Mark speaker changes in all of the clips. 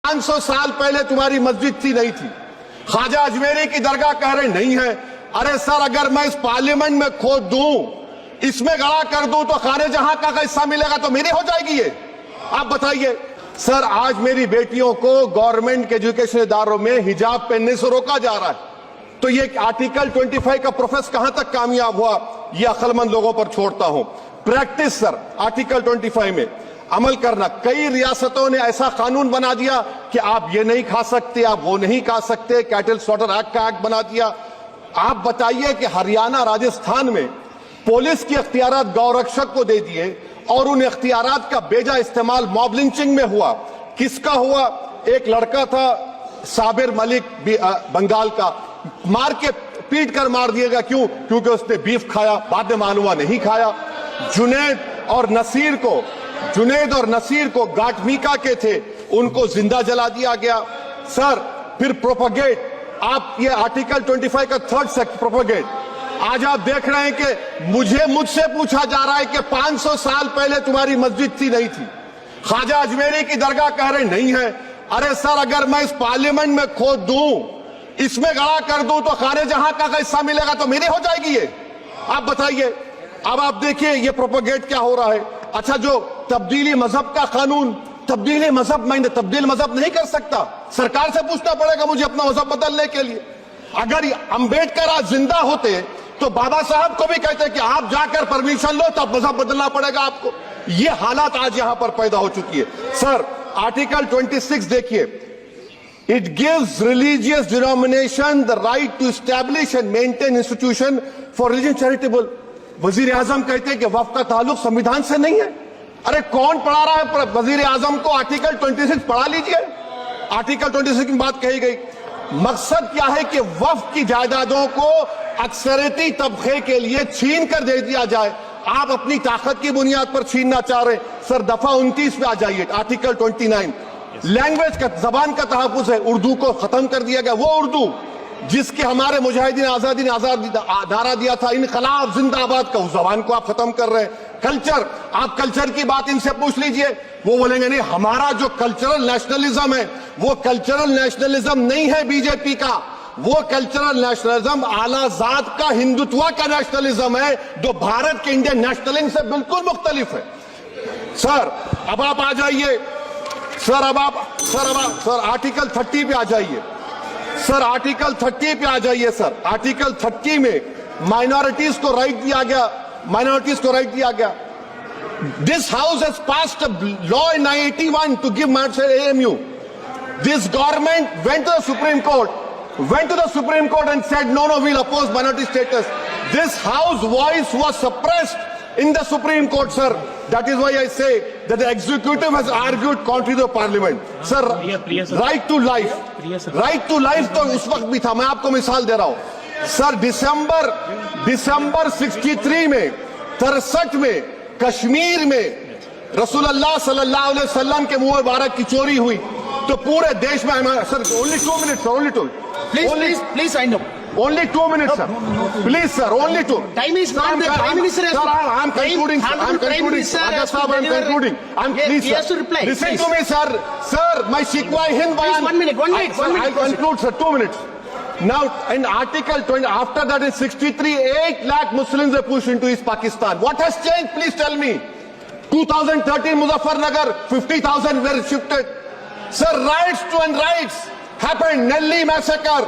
Speaker 1: 500 साल पहले तुम्हारी मस्जिद थी नहीं थी। ख्वाजा अजमेरी की दरगाह कह रहे नहीं है। अरे सर, अगर मैं इस पार्लियामेंट में खोद दूं, इसमें गड़ा कर दूं, तो खाने जहां का हिस्सा मिलेगा तो मेरी हो जाएगी ये। आप बताइए सर, आज मेरी बेटियों को गवर्नमेंट के एजुकेशन इदारों में हिजाब पहनने से रोका जा रहा है, तो ये आर्टिकल 25 का प्रोसेस कहां तक कामयाब हुआ, ये अक्लमंद लोगों पर छोड़ता हूं। प्रैक्टिस सर, आर्टिकल 25 में अमल करना। कई रियासतों ने ऐसा कानून बना दिया कि आप ये नहीं खा सकते, आप वो नहीं खा सकते, कैटल स्लॉटर एक्ट का एक्ट बना दिया। आप बताइए कि हरियाणा, राजस्थान में पुलिस के अख्तियारात गौरक्षक को दे दिए और उन अख्तियारात का बेजा इस्तेमाल मॉब लिंचिंग में हुआ। किसका हुआ? एक लड़का था साबिर मलिक बंगाल का, मार के पीट कर मार दिया गया। क्यों? क्योंकि उसने बीफ खाया, बाद में मालूम हुआ नहीं खाया। जुनैद और नसीर को गाटमीका के थे, उनको जिंदा जला दिया गया। सर, फिर प्रोपगेट, आप ये आर्टिकल 25 का थर्ड सेक्शन प्रोपगेट। आज आप देख रहे हैं कि मुझसे पूछा जा रहा है कि 500 साल पहले तुम्हारी मस्जिद थी नहीं थी। ख्वाजा अजमेरी की दरगाह कह रहे नहीं है। अरे सर, अगर मैं इस पार्लियामेंट में खोद दूं, इसमें गड़ा कर दूं, तो खाने जहां का हिस्सा मिलेगा तो मेरी हो जाएगी ये। आप बताइए। अब आप देखिए ये प्रोपगेट क्या हो रहा है। अच्छा, जो तब्दीली मजहब का कानून, तब्दीली मजहब, मैं तब्दील मजहब नहीं कर सकता, सरकार से पूछना पड़ेगा मुझे अपना मजहब बदलने के लिए। अगर अंबेडकर आज जिंदा होते तो बाबा साहब को भी कहते कि आप जाकर परमिशन लो, तब मजहब बदलना पड़ेगा आपको। ये हालात आज यहां पर पैदा हो चुकी है। सर, आर्टिकल 26 देखिए, it gives religious denomination the right to establish and maintain institution for religion charitable. वजीर आजम कहते हैं कि वक्फ का ताल्लुक संविधान से नहीं है। अरे कौन पढ़ा रहा है वजीर आजम को? आर्टिकल 26 पढ़ा लीजिए। आर्टिकल 26 की बात कही गई। मकसद क्या है कि वक्फ की जायदादों को अक्सरियती तबके के लिए छीन कर दे दिया जाए। आप अपनी ताकत की बुनियाद पर छीनना चाह रहे। सर, दफा 29 पे आ जाइए, आर्टिकल 29। लैंग्वेज का, जबान का तहफ्फुज है। उर्दू को खत्म कर दिया गया। वो उर्दू जिसके हमारे मुजाहिदीन आजादी ने नारा दिया था, इनकलाब जिंदाबाद का, उस जबान को आप खत्म कर रहे हैं। कल्चर, आप कल्चर की बात इनसे पूछ लीजिए, वो बोलेंगे नहीं, हमारा जो कल्चरल नेशनलिज्म है वो कल्चरल नेशनलिज्म नहीं है बीजेपी का। वो कल्चरल नेशनलिज्म आला जात का, हिंदुत्व का नेशनलिज्म है, जो भारत के इंडियन नेशनलिज्म से बिल्कुल मुख्तलिफ है। सर, अब आप आ जाइए। सर, आर्टिकल 30 पे आ जाइए। सर, आर्टिकल 30 पे आ जाइए। सर, आर्टिकल 30 में माइनॉरिटीज को राइट दिया गया। This house has passed a law in 1981 to give minority AMU. This government went to the Supreme Court and said no, we'll oppose minority status. This house voice was suppressed in the Supreme Court, sir. That is why I say that the executive has argued contrary to the parliament. Sir, right to life. Right to life तो उस वक्त भी था। मैं आपको मिसाल दे रहा हूं। सर, दिसंबर 63 में, 63 में कश्मीर में रसूलुल्लाह सल्लल्लाहु अलैहि वसल्लम के मुंह मुबारक की चोरी हुई, तो पूरे देश में। Sir, only 2 minutes, only 2.
Speaker 2: Please, I know.
Speaker 1: Only 2 minutes, sir. Please, sir, only 2.
Speaker 2: Time is not the Prime Minister.
Speaker 1: Sir, I'm concluding. I'm concluding. Please,
Speaker 2: he has to reply.
Speaker 1: Listen to me, sir. Sir, my Shikwa Hind Bayan.
Speaker 2: One minute.
Speaker 1: I conclude, sir. 2 minutes. Now, in Article 20, after that in 63, 8 lakh Muslims were pushed into East Pakistan. What has changed? Please tell me. 2013, Muzaffarnagar, 50,000 were shifted. Sir, riots happened. Nelli massacre.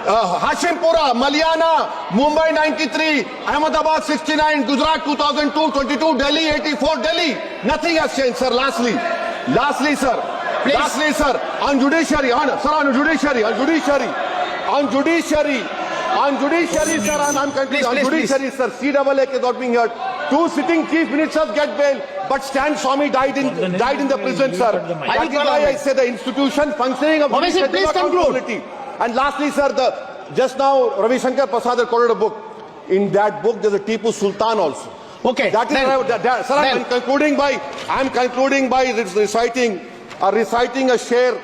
Speaker 1: Hashimpura, Maliana, Mumbai 93, Ahmedabad 69, Gujarat 2002, 22, Delhi 84, Delhi. Nothing has changed, sir. Lastly, sir. Please. Lastly, sir. On judiciary, sir. I'm concluding. On judiciary, sir. CAA is not being heard. 2 sitting chief ministers get bail, but Stan Swamy died in the prison, sir. That is why I say the institution functioning of
Speaker 2: please conclude.
Speaker 1: And lastly, sir, just now Ravi Shankar Prasad quoted a book. In that book, there's a Tipu Sultan also.
Speaker 2: Okay.
Speaker 1: That is, sir, I'm concluding by reciting a sher.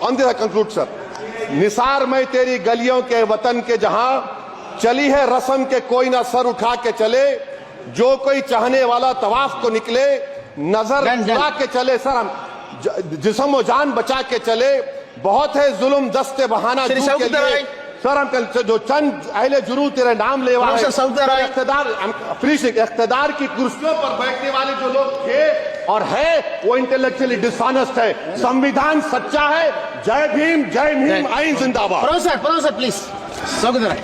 Speaker 1: On this I conclude, sir. Nisar में तेरी गलियों के वतन के जहां चली है रस्म के कोई ना सर उठा के चले, जो कोई चाहने वाला तवाफ को निकले नजर उठा के चले। सर, हम जिस्म और जान बचा के चले। बहुत है जुल्म दस्ते बहाना
Speaker 2: श्री
Speaker 1: जू के
Speaker 2: सऊद राय।
Speaker 1: लिए। सर हम कल जो चंद अहले जुरू तेरे नाम लेवा है,
Speaker 2: प्रोफेसर सऊद राय।
Speaker 1: इख्तिदार प्लीज इख्तिदार की कुर्सियों पर बैठने वाले जो लोग थे और है वो इंटेलेक्चुअली डिसऑनेस्ट है। संविधान सच्चा है। जय भीम आइन जिंदाबाद।
Speaker 2: Professor, please. Saudara.